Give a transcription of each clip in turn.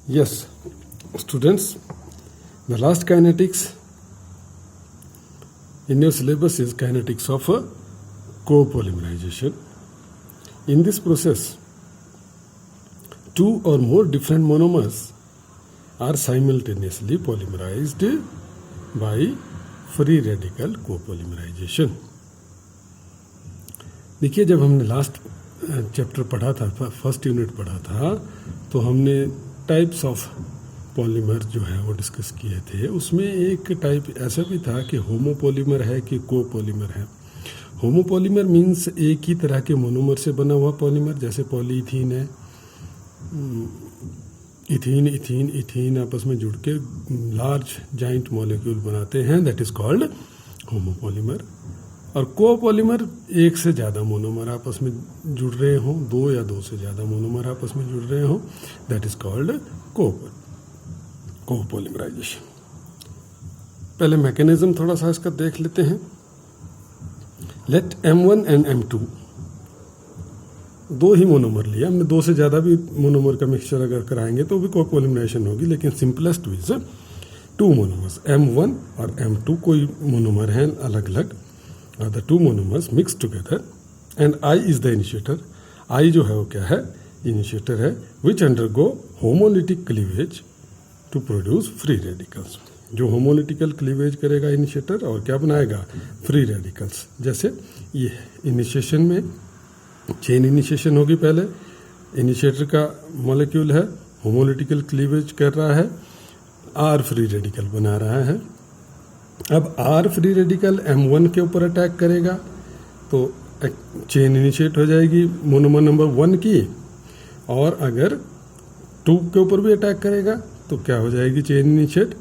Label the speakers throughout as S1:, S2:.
S1: Yes, students, the last kinetics in your syllabus is kinetics of copolymerization. In this process, two or more different monomers are simultaneously polymerized by free radical copolymerization. देखिए, जब हमने last chapter पढ़ा था, first unit पढ़ा था, तो हमने types of polymer जो है वो डिस्कस किए थे. उसमें एक टाइप ऐसा भी था कि होमोपॉलीमर है कि कोपॉलीमर है. होमोपॉलीमर मीन्स एक ही तरह के मोनोमर से बना हुआ पॉलीमर, जैसे पॉलीइथीन है, इथीन इथीन इथीन आपस में जुड़ के लार्ज जाइंट मॉलिक्यूल बनाते हैं, दैट इज कॉल्ड होमोपॉलीमर. और कोपॉलीमर एक से ज़्यादा मोनोमर आपस में जुड़ रहे हों, दो या दो से ज़्यादा मोनोमर आपस में जुड़ रहे हों, दैट इज कॉल्ड कोपॉलीमराइजेशन. पहले मैकेनिज्म थोड़ा सा इसका देख लेते हैं. लेट M1 एंड M2 दो ही मोनोमर लिया हमने, दो से ज़्यादा भी मोनोमर का मिक्सचर अगर कराएंगे तो भी कोपॉलीमराइजेशन होगी, लेकिन simplest is to monomers M1 और M2 कोई मोनोमर हैं अलग अलग, और the two monomers mix together and I is the initiator. I जो है वो क्या है? इनिशिएटर है. Which undergo homolytic cleavage to produce free radicals. जो होमोलिटिकल क्लीवेज करेगा इनिशिएटर और क्या बनाएगा? Free radicals. जैसे ये इनिशिएशन में चेन इनिशिएशन होगी, पहले इनिशिएटर का मॉलिक्यूल है, होमोलिटिकल क्लीवेज कर रहा है, R फ्री रेडिकल बना रहा है. अब R फ्री रेडिकल M1 के ऊपर अटैक करेगा तो चेन इनिशिएट हो जाएगी मोनोमर नंबर 1 की, और अगर 2 के ऊपर भी अटैक करेगा तो क्या हो जाएगी? Chain initiate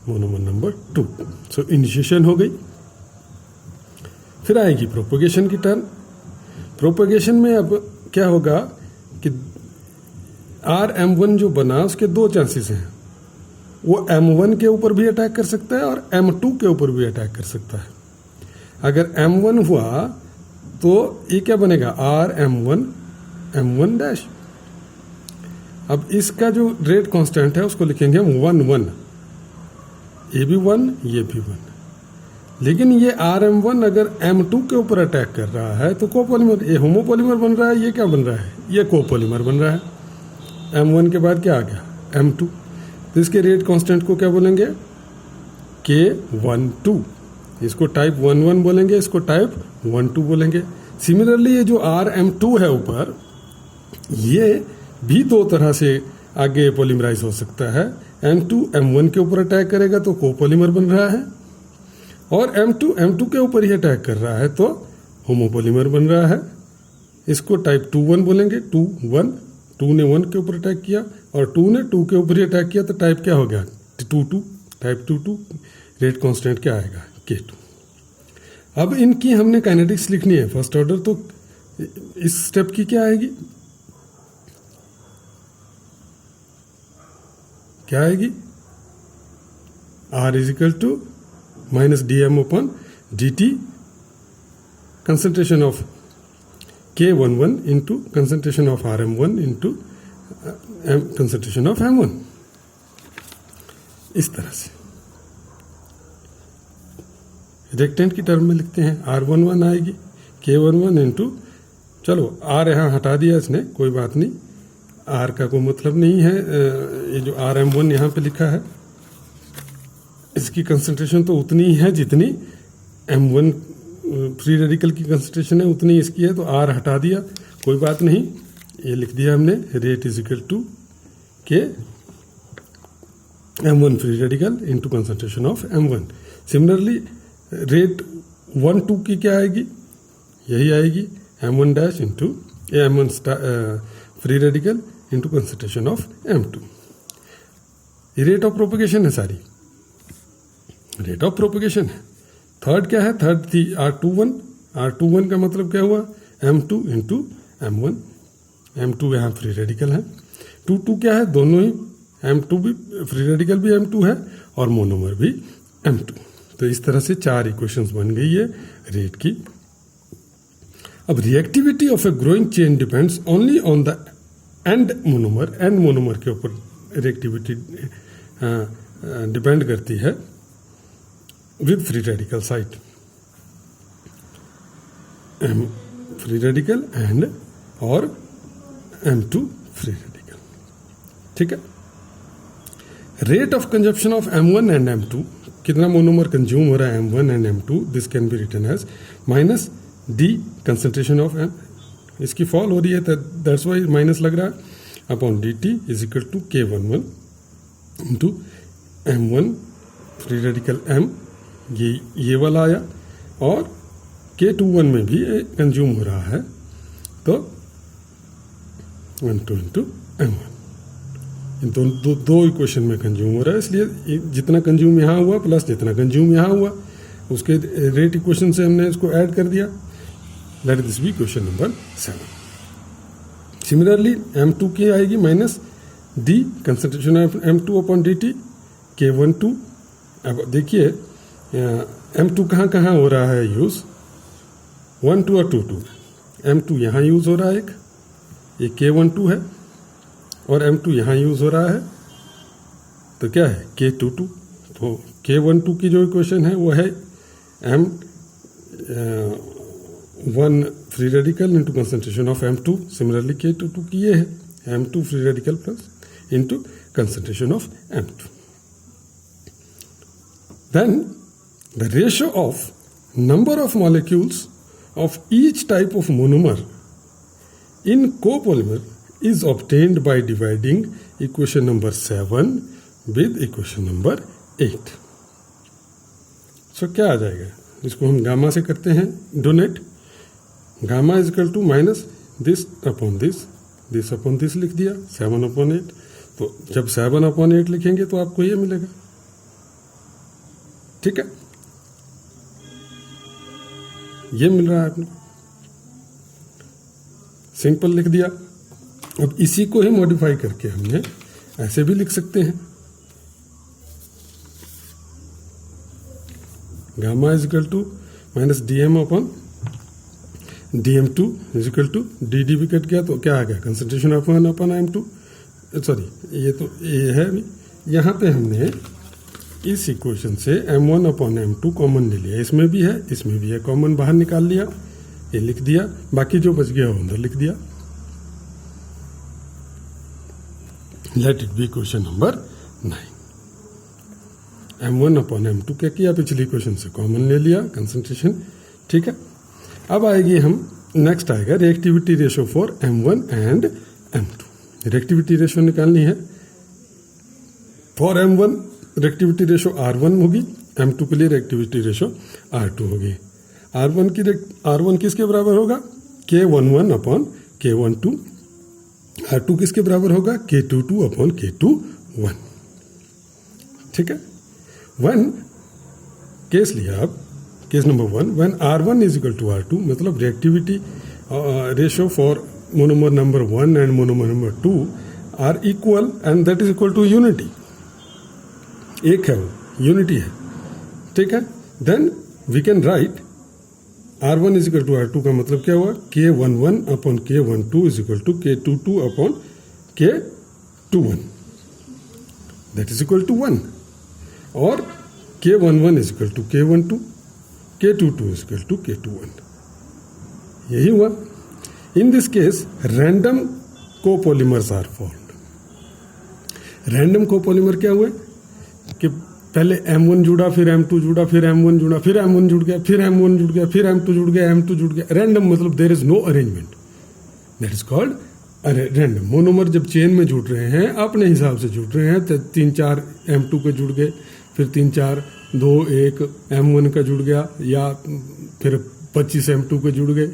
S1: monomer number 2. सो इनिशिएशन हो गई. फिर आएगी प्रोपगेशन की टर्न. प्रोपगेशन में अब क्या होगा कि RM1 जो बना उसके दो चांसेस हैं. वो M1 के ऊपर भी अटैक कर सकता है और M2 के ऊपर भी अटैक कर सकता है. अगर M1 हुआ तो ये क्या बनेगा? RM1 M1 dash. अब इसका जो रेट कांस्टेंट है उसको लिखेंगे हम 1 1. ये भी 1, ये भी 1. लेकिन ये RM1 अगर M2 के ऊपर अटैक कर रहा है तो कोपॉलीमर, ये होमोपॉलीमर बन रहा है, ये क्या बन रहा है? ये कोपॉलीमर बन रहा है. M1 के बाद क्या आ गया? M2. तो इसके रेट कांस्टेंट को क्या बोलेंगे? K12. इसको टाइप 1 1 बोलेंगे, इसको टाइप 1 2 बोलेंगे. सिमिलरली ये जो RM2 है ऊपर, ये भी दो तरह से आगे पॉलीमराइज हो सकता है. M2 M1 के ऊपर अटैक करेगा तो कोपॉलीमर बन रहा है, और M2 M2 के ऊपर ही अटैक कर रहा है तो होमोपॉलीमर बन रहा है. इसको टाइप 2 1 बोलेंगे. 2 1, 2 ने 1 के ऊपर अटैक किया और 2 ने 2 के ऊपर ही अटैक किया, तो टाइप क्या हो गया? 2 2. टाइप 2 2. रेट कांस्टेंट क्या आएगा? K2. अब इनकी हमने काइनेटिक्स लिखनी है फर्स्ट ऑर्डर, तो इस स्टेप की क्या आएगी? क्या आएगी? R is equal to minus dm upon dt concentration of K11 into concentration of RM1 into concentration of M1. इस तरह से रिएक्टेंट की टर्म में लिखते हैं. R11 आएगी K11 इंटू, चलो R यहाँ हटा दिया इसने, कोई बात नहीं, R का कोई मतलब नहीं है. ये जो RM1 यहाँ पे लिखा है, इसकी कंसंट्रेशन तो उतनी ही है जितनी M1 फ्री रेडिकल की कंसंट्रेशन है, उतनी इसकी है, तो R हटा दिया, कोई बात नहीं, ये लिख दिया हमने. रेट इज इक्वल टू के M1 free radical into concentration of M1. Similarly rate 1 2 की क्या आएगी? यही आएगी, M1 dash into M1 free radical into concentration of M2. ये रेट ऑफ प्रोपगेशन है, सारी रेट ऑफ प्रोपगेशन है. थर्ड क्या है? थर्ड थी R21. R21 का मतलब क्या हुआ? M2 into M1. M2 यहाँ फ्री रेडिकल है. 2 2 क्या है? दोनों ही, M2 भी फ्री रेडिकल भी M2 है और मोनोमर भी M2. तो इस तरह से 4 इक्वेशंस बन गई है रेट की. अब reactivity of a growing chain depends only on the end monomer के ऊपर रिएक्टिविटी डिपेंड करती है with free radical site, M free radical and और M2 फ्री रेडिकल। ठीक है, rate of consumption of M1 and M2, कितना monomer consume हो रहा है M1 and M2, this can be written as minus D concentration of M, इसकी fall हो रही है दैट्स वाई माइनस लग रहा है, upon dt is equal to K11 into M1 free radical M, ये वाला आया, और K21 में भी कंज्यूम हो रहा है तो 12 इंटू M1, इन दो इक्वेशन में कंज्यूम हो रहा है, इसलिए जितना कंज्यूम यहाँ हुआ प्लस जितना कंज्यूम यहाँ हुआ उसके रेट इक्वेशन से हमने इसको ऐड कर दिया। Let this be question number 7। Similarly M2 की आएगी minus D concentration of M2 upon dt K12। अब देखिए M2 कहाँ कहाँ हो रहा है यूज़, 1 2 और 2 2, M2 यहाँ यूज़ हो रहा है, एक ये K12 है, और M2 यहाँ यूज़ हो रहा है, तो क्या है K22। तो K12 की जो इक्वेशन है वो है M1 free radical into concentration of M2, similarly K22 की ये है M2 free radical plus into concentration of M2। Then the ratio of number of molecules of each type of monomer in copolymer is obtained by dividing equation number 7 with equation number 8। So क्या आ जाएगा, इसको हम gamma से करते हैं denote, gamma is equal to minus this upon this upon this लिख दिया 7 upon 8। तो जब 7 अपॉन 8 लिखेंगे तो आपको ये मिलेगा। ठीक है, ये मिल रहा है आपको, सिंपल लिख दिया। अब इसी को ही मॉडिफाई करके हमने ऐसे भी लिख सकते हैं, gamma is equal to minus DM upon DM2 is equal to DD भी कट गया तो क्या आ गया concentration of 1 upon M2, sorry ये तो ये है भी, यहाँ पे हमने इस इक्वेशन से M1 अपॉन M2 कॉमन ले लिया, इसमें भी है इसमें भी है, कॉमन बाहर निकाल लिया, ये लिख दिया, बाकी जो बच गया वो अंदर लिख दिया। Let it be question number 9। M1 upon M2 क्या किया, पिछली इक्वेशन से कॉमन ले लिया कंसंट्रेशन। ठीक है, अब आएगी हम नेक्स्ट आएगा reactivity ratio for M1 and M2। Reactivity ratio निकालनी है for M1, reactivity ratio R1 होगी, M2 के लिए रिएक्टिविटी रेशो R2 होगी। R1 किसके बराबर होगा, K11 अपॉन K12, R2 किसके बराबर होगा, K22 अपॉन K21। ठीक है, वन केस लिया आप, case number 1, when R1 is equal to R2, मतलब reactivity ratio for monomer number 1 and monomer number 2 are equal and that is equal to unity, एक है वो यूनिटी है। ठीक है, then we can write R1 is equal to R2 का मतलब क्या हुआ, K11 upon K12 is equal to K22 upon K21, that is equal to 1, और K11 is equal to K12, K22 is equal to K21, यही हुआ। In this case random copolymers are formed. Random copolymer क्या हुए कि पहले M1 जुड़ा, फिर M2 जुड़ा, फिर M1 जुड़ा, फिर M1 जुड़ गया, फिर M1 जुड़ गया, फिर M2 जुड़ गया, M2 जुड़ गया। रैंडम मतलब there is no arrangement, that is called random. Monomer जब चेन में जुड़ रहे हैं अपने हिसाब से जुड़ रहे हैं, तो 3-4 M2 के जुड़ गए, फिर 3-4 2-1 M1 का जुड़ गया, या फिर 25 M2 के जुड़ गए,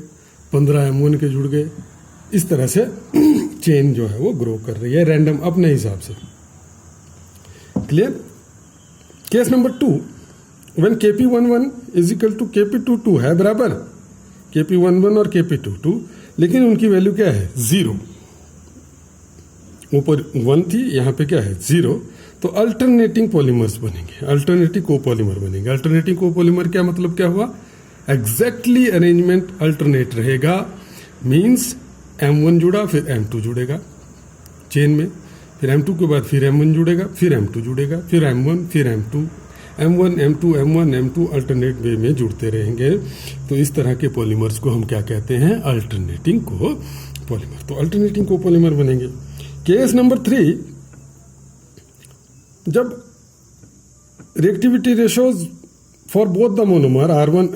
S1: 15 M1 के जुड़ गए। इस तरह से चेन जो है वो ग्रो कर रही है रैंडम अपने हिसाब से। Clear. Case number 2, when Kp11 is equal to Kp22 है बराबर Kp11 और Kp22, लेकिन उनकी वैल्यू क्या है 0, ऊपर 1 थी, यहाँ पे क्या है 0, तो अल्टरनेटिंग पॉलीमर्स बनेंगे, अल्टरनेटिव कोपॉलीमर बनेंगे। अल्टरनेटिव कोपॉलीमर क्या मतलब क्या हुआ, एग्जैक्टली अरेंजमेंट अल्टरनेट रहेगा, मींस M1 जुड़ा फिर M2 जुड़ेगा चेन में, फिर M2 के बाद फिर M1 जुड़ेगा, फिर M2 जुड़ेगा, फिर M1, फिर M2, M1, M2, M1, M2 alternate वे में जुड़ते रहेंगे। तो इस तरह के पॉलीमर्स को हम क्या कहते हैं? Alternating copolymer. तो अल्टरनेटिंग कोपॉलीमर बनेंगे। केस नंबर 3, जब reactivity ratios for both the monomer R1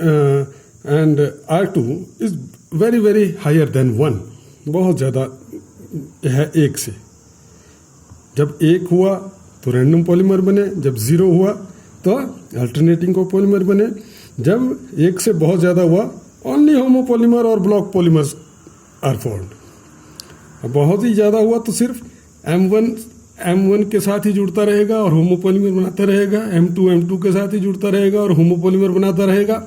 S1: and R2 is very very higher than 1, बहुत ज़्यादा है 1 से। जब 1 हुआ तो रैंडम पॉलीमर बने, जब 0 हुआ तो अल्टरनेटिंग कोपॉलीमर बने, जब 1 से बहुत ज़्यादा हुआ ओनली होमोपॉलीमर और ब्लॉक पॉलीमर्स आर फॉर्म्ड। बहुत ही ज़्यादा हुआ तो सिर्फ M1 के साथ ही जुड़ता रहेगा और होमोपॉलीमर बनाता रहेगा, M2 के साथ ही जुड़ता रहेगा और होमोपॉलीमर बनाता रहेगा।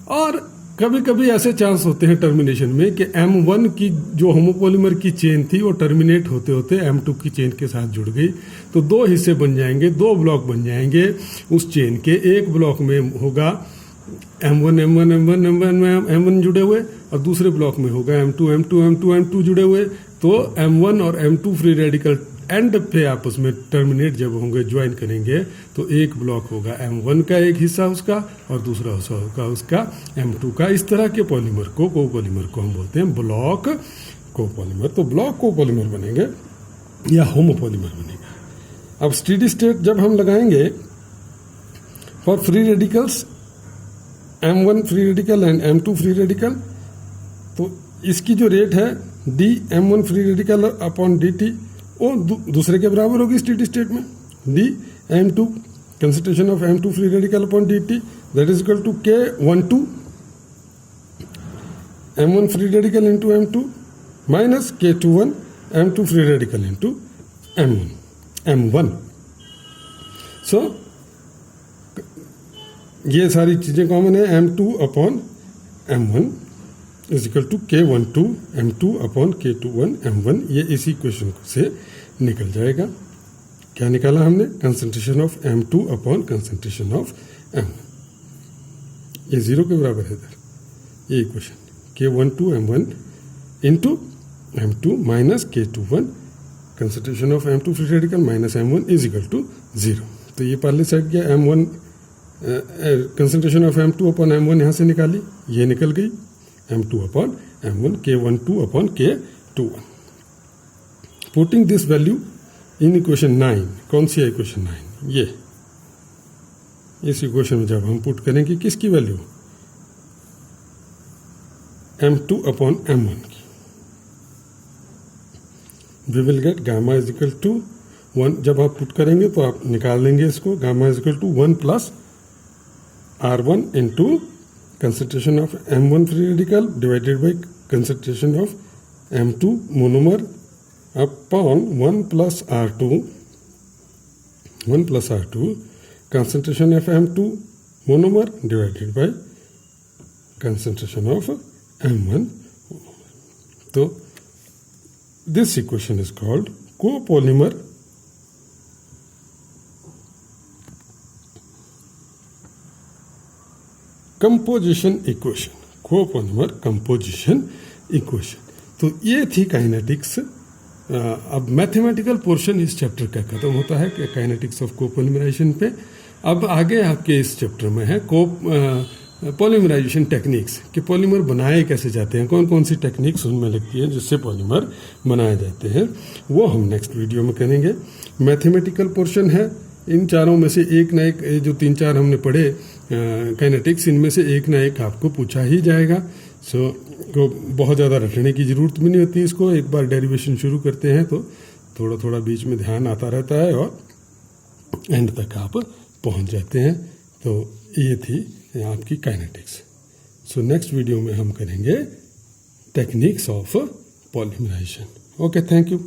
S1: और कभी कभी ऐसे चांस होते हैं टर्मिनेशन में कि M1 की जो होमोपॉलीमर की चेन थी वो टर्मिनेट होते होते M2 की चेन के साथ जुड़ गई, तो 2 हिस्से बन जाएंगे, 2 ब्लॉक बन जाएंगे उस चेन के। एक ब्लॉक में होगा M1 जुड़े हुए और दूसरे ब्लॉक में होगा M2 जुड़े हुए। तो M1 और M2 फ्री रेडिकल एंड पे आपस में टर्मिनेट जब होंगे, ज्वाइन करेंगे, तो एक ब्लॉक होगा M1 का एक हिस्सा उसका और दूसरा हिस्सा होगा उसका M2 का। इस तरह के पॉलीमर को कोपॉलीमर को हम बोलते हैं ब्लॉक कोपॉलीमर। तो ब्लॉक कोपॉलीमर बनेंगे या होमोपॉलीमर बनेगा। अब स्टेडी स्टेट जब हम लगाएंगे for free radicals M1 free radical and M2 free radical, तो इसकी जो रेट है dM1 free radical upon dt वो दूसरे के बराबर होगी स्टेडी स्टेट में। dM2 concentration of M2 free radical upon dt that is equal to K12 M1 free radical into M2 minus K21 M2 free radical into M1। So ये सारी चीज़ें common है। M2 upon M1 is equal to K12 M2 upon K21 M1। ये इसी question से निकल जाएगा। क्या निकाला हमने? Concentration of M2 upon concentration of M1। ये 0 के बराबर है इधर ये equation. K12 M1 into M2 minus K21 concentration of M2 free radical minus M1 is equal to 0। तो ये पहले साइड गया M1 concentration of M2 upon M1 यहाँ से निकाली, ये निकल गई M2 upon M1 K12 upon K21। Putting this value in equation 9, कौन सी है इक्वेशन 9? ये इस इक्वेशन में जब हम पुट करेंगे किसकी वैल्यू? M2 अपॉन M1 की, we will get gamma is equal to 1। जब आप पुट करेंगे तो आप निकाल लेंगे इसको, gamma is equal to 1 plus R1 into concentration of M1 free radical divided by concentration of M2 monomer upon 1 plus R2 concentration of M2 monomer divided by concentration of M1। So this equation is called copolymer composition equation, copolymer composition equation. तो ये थी kinetics. अब mathematical portion इस chapter का खत्म होता है kinetics of कोपॉलीमराइजेशन पे। अब आगे आपके इस चैप्टर में है पॉलीमराइजेशन टेक्निक्स कि पॉलीमर बनाए कैसे जाते हैं, कौन कौन सी टेक्निक्स उनमें लगती है जिससे पॉलीमर बनाए जाते हैं, वो हम नेक्स्ट वीडियो में करेंगे। मैथमेटिकल पोर्शन है, इन चारों में से एक ना एक, जो 3-4 हमने पढ़े काइनेटिक्स, इनमें से एक ना एक आपको पूछा ही जाएगा। सो को बहुत ज़्यादा रटने की ज़रूरत भी नहीं होती इसको। एक बार डेरिवेशन शुरू करते हैं तो थोड़ा थोड़ा बीच में ध्यान आता रहता है और एंड तक आप पहुंच जाते हैं। तो ये थी आपकी काइनेटिक्स। सो नेक्स्ट वीडियो में हम करेंगे techniques of polymerization. Okay, thank you.